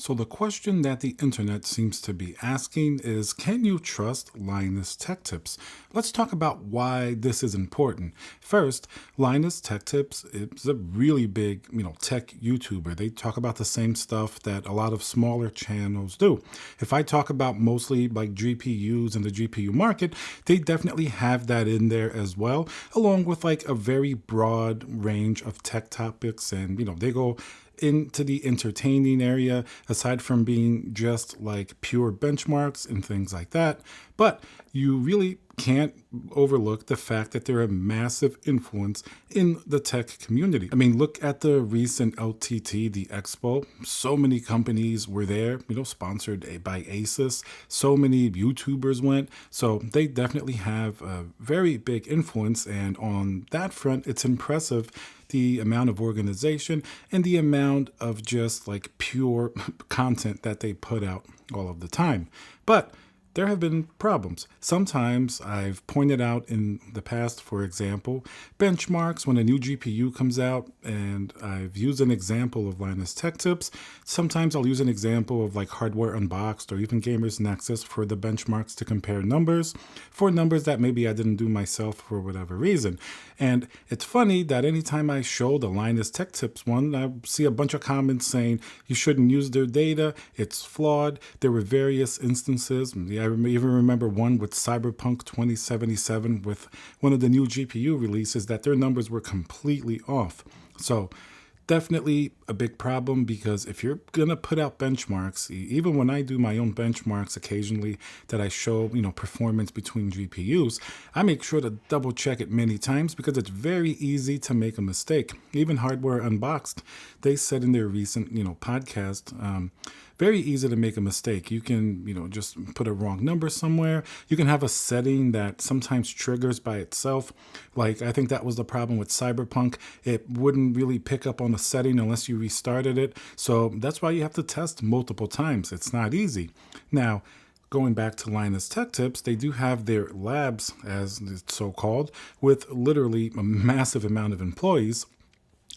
So the question that the internet seems to be asking is, can you trust Linus Tech Tips? Let's talk about why this is important. First, Linus Tech Tips is a really big, tech YouTuber. They talk about the same stuff that a lot of smaller channels do. If I talk about mostly like GPUs and the GPU market, they definitely have that in there as well, along with like a very broad range of tech topics. And, they go into the entertaining area aside from being just like pure benchmarks and things like that. But you really can't overlook the fact that they're a massive influence in the tech community. I mean, look at the recent LTT, the expo. So many companies were there, sponsored by Asus. So many YouTubers went. So they definitely have a very big influence. And on that front, it's impressive the amount of organization and the amount of just like pure content that they put out all of the time. But there have been problems. Sometimes I've pointed out in the past, for example, benchmarks when a new GPU comes out, and I've used an example of Linus Tech Tips. Sometimes I'll use an example of like Hardware Unboxed or even Gamers Nexus for the benchmarks to compare numbers for numbers that maybe I didn't do myself for whatever reason. And it's funny that anytime I show the Linus Tech Tips one, I see a bunch of comments saying you shouldn't use their data, it's flawed. There were various instances. I even remember one with Cyberpunk 2077 with one of the new GPU releases that their numbers were completely off. So definitely a big problem, because if you're going to put out benchmarks, even when I do my own benchmarks occasionally that I show, performance between GPUs, I make sure to double check it many times because it's very easy to make a mistake. Even Hardware Unboxed, they said in their recent, podcast, very easy to make a mistake. You can, just put a wrong number somewhere. You can have a setting that sometimes triggers by itself. Like, I think that was the problem with Cyberpunk. It wouldn't really pick up on a setting unless you restarted it. So that's why you have to test multiple times. It's not easy. Now, going back to Linus Tech Tips, they do have their labs, as it's so called, with literally a massive amount of employees.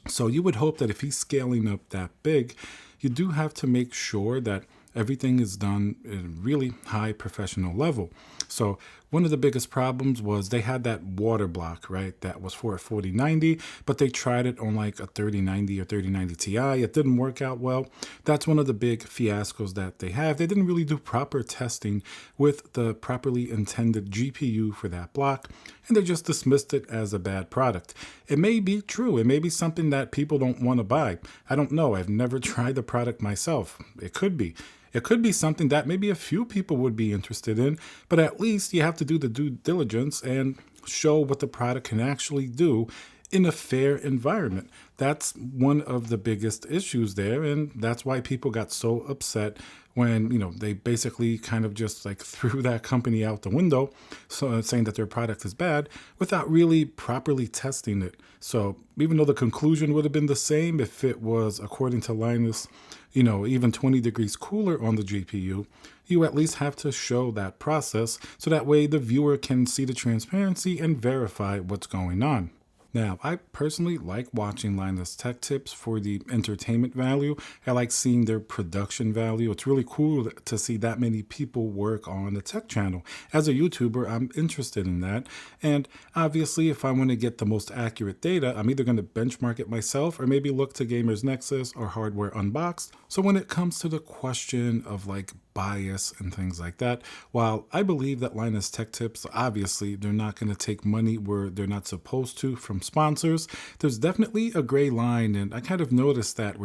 So you would hope that if he's scaling up that big, you do have to make sure that everything is done at a really high professional level. So one of the biggest problems was they had that water block, right? That was for a 4090, but they tried it on like a 3090 or 3090 Ti. It didn't work out well. That's one of the big fiascos that they have. They didn't really do proper testing with the properly intended GPU for that block, and they just dismissed it as a bad product. It may be true. It may be something that people don't want to buy. I don't know. I've never tried the product myself. It could be. It could be something that maybe a few people would be interested in, but at least you have to do the due diligence and show what the product can actually do in a fair environment. That's one of the biggest issues there, and that's why people got so upset when, they basically kind of just like threw that company out the window, so saying that their product is bad without really properly testing it. So even though the conclusion would have been the same if it was, according to Linus, even 20 degrees cooler on the GPU, you at least have to show that process so that way the viewer can see the transparency and verify what's going on. Now, I personally like watching Linus Tech Tips for the entertainment value. I like seeing their production value. It's really cool to see that many people work on the tech channel. As a YouTuber, I'm interested in that. And obviously, if I want to get the most accurate data, I'm either going to benchmark it myself or maybe look to Gamers Nexus or Hardware Unboxed. So when it comes to the question of like bias and things like that, while I believe that Linus Tech Tips, obviously, they're not going to take money where they're not supposed to from sponsors, there's definitely a gray line, and I kind of noticed that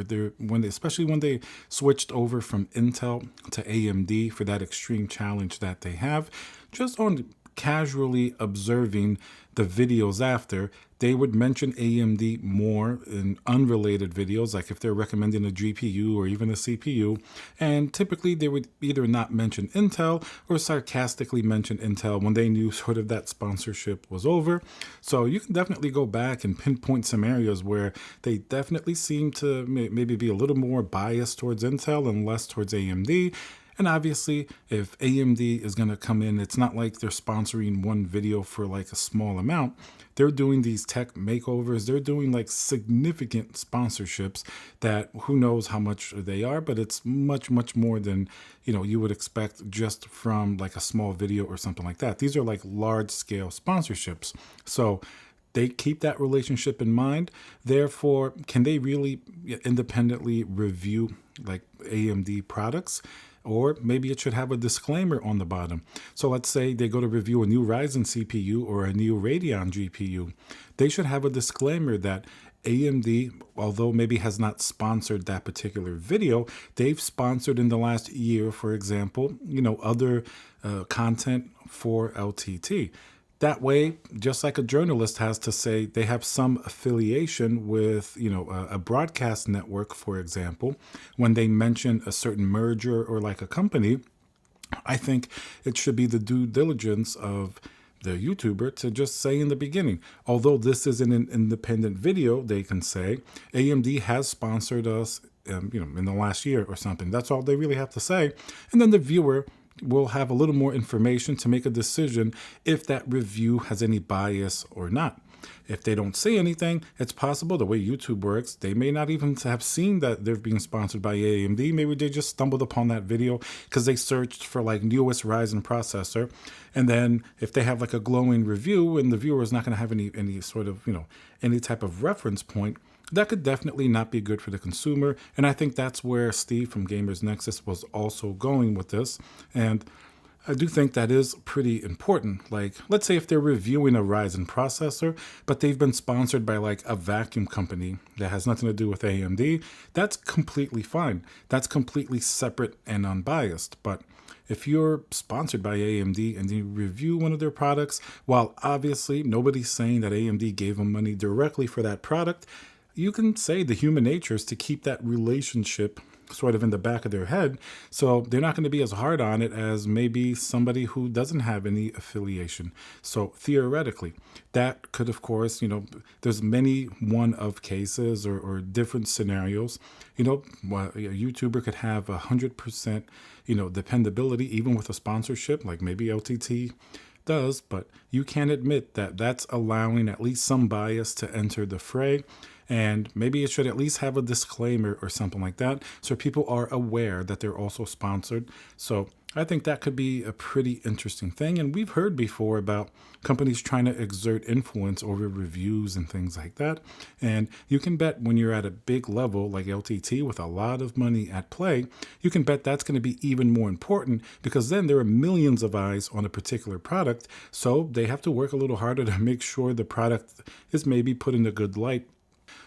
especially when they switched over from Intel to AMD for that extreme challenge that they have, just on casually observing the videos after, they would mention AMD more in unrelated videos, like if they're recommending a GPU or even a CPU. And typically they would either not mention Intel or sarcastically mention Intel when they knew sort of that sponsorship was over. So you can definitely go back and pinpoint some areas where they definitely seem to maybe be a little more biased towards Intel and less towards AMD. And obviously, if AMD is going to come in, it's not like they're sponsoring one video for like a small amount. They're doing these tech makeovers. They're doing like significant sponsorships that who knows how much they are, but it's much, much more than, you would expect just from like a small video or something like that. These are like large scale sponsorships. So they keep that relationship in mind. Therefore, can they really independently review like AMD products? Or maybe it should have a disclaimer on the bottom. So let's say they go to review a new Ryzen CPU or a new Radeon GPU. They should have a disclaimer that AMD, although maybe has not sponsored that particular video, they've sponsored in the last year, for example, other content for LTT. That way, just like a journalist has to say they have some affiliation with, a broadcast network, for example, when they mention a certain merger or like a company, I think it should be the due diligence of the YouTuber to just say in the beginning, although this isn't an independent video, they can say AMD has sponsored us, in the last year or something. That's all they really have to say. And then the viewer will have a little more information to make a decision if that review has any bias or not. If they don't say anything, it's possible the way YouTube works, they may not even have seen that they're being sponsored by AMD. Maybe they just stumbled upon that video because they searched for like newest Ryzen processor. And then if they have like a glowing review and the viewer is not going to have any sort of, any type of reference point, that could definitely not be good for the consumer. And I think that's where Steve from Gamers Nexus was also going with this. And I do think that is pretty important. Like, let's say if they're reviewing a Ryzen processor, but they've been sponsored by like a vacuum company that has nothing to do with AMD, that's completely fine. That's completely separate and unbiased. But if you're sponsored by AMD and you review one of their products, while obviously nobody's saying that AMD gave them money directly for that product, you can say the human nature is to keep that relationship sort of in the back of their head. So they're not going to be as hard on it as maybe somebody who doesn't have any affiliation. So theoretically, that could, of course, there's many one-of cases or different scenarios. A YouTuber could have 100%, dependability, even with a sponsorship, like maybe LTT does, but you can admit that that's allowing at least some bias to enter the fray. And maybe it should at least have a disclaimer or something like that so people are aware that they're also sponsored. So I think that could be a pretty interesting thing. And we've heard before about companies trying to exert influence over reviews and things like that. And you can bet when you're at a big level like LTT with a lot of money at play, you can bet that's going to be even more important because then there are millions of eyes on a particular product. So they have to work a little harder to make sure the product is maybe put in a good light.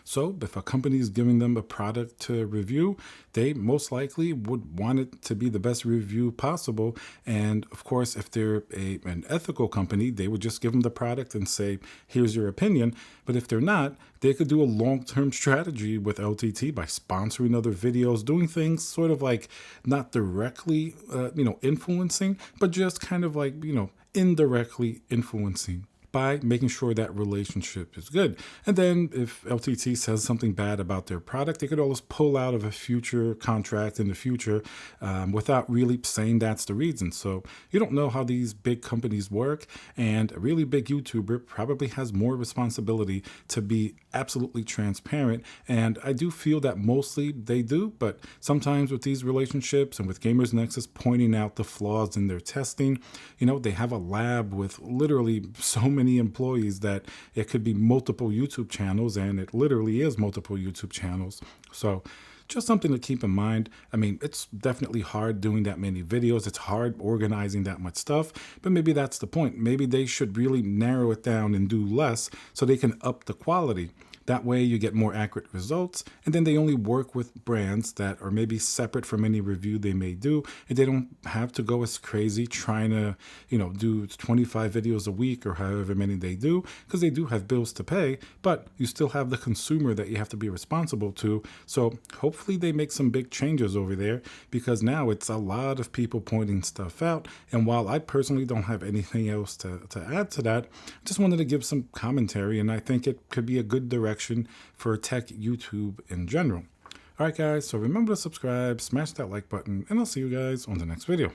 So if a company is giving them a product to review, they most likely would want it to be the best review possible. And of course, if they're an ethical company, they would just give them the product and say, here's your opinion. But if they're not, they could do a long-term strategy with LTT by sponsoring other videos, doing things sort of like not directly, influencing, but just kind of like, indirectly influencing by making sure that relationship is good. And then if LTT says something bad about their product, they could always pull out of a future contract in the future without really saying that's the reason. So you don't know how these big companies work, and a really big YouTuber probably has more responsibility to be absolutely transparent. And I do feel that mostly they do, but sometimes with these relationships and with Gamers Nexus pointing out the flaws in their testing, they have a lab with literally so many employees that it could be multiple YouTube channels, and it literally is multiple YouTube channels. So just something to keep in mind. I mean, it's definitely hard doing that many videos. It's hard organizing that much stuff, but maybe that's the point. Maybe they should really narrow it down and do less so they can up the quality. That way you get more accurate results, and then they only work with brands that are maybe separate from any review they may do, and they don't have to go as crazy trying to, do 25 videos a week or however many they do, because they do have bills to pay, but you still have the consumer that you have to be responsible to. So hopefully they make some big changes over there, because now it's a lot of people pointing stuff out. And while I personally don't have anything else to add to that, I just wanted to give some commentary, and I think it could be a good direction for tech YouTube in general. All right, guys, so remember to subscribe, smash that like button, and I'll see you guys on the next video.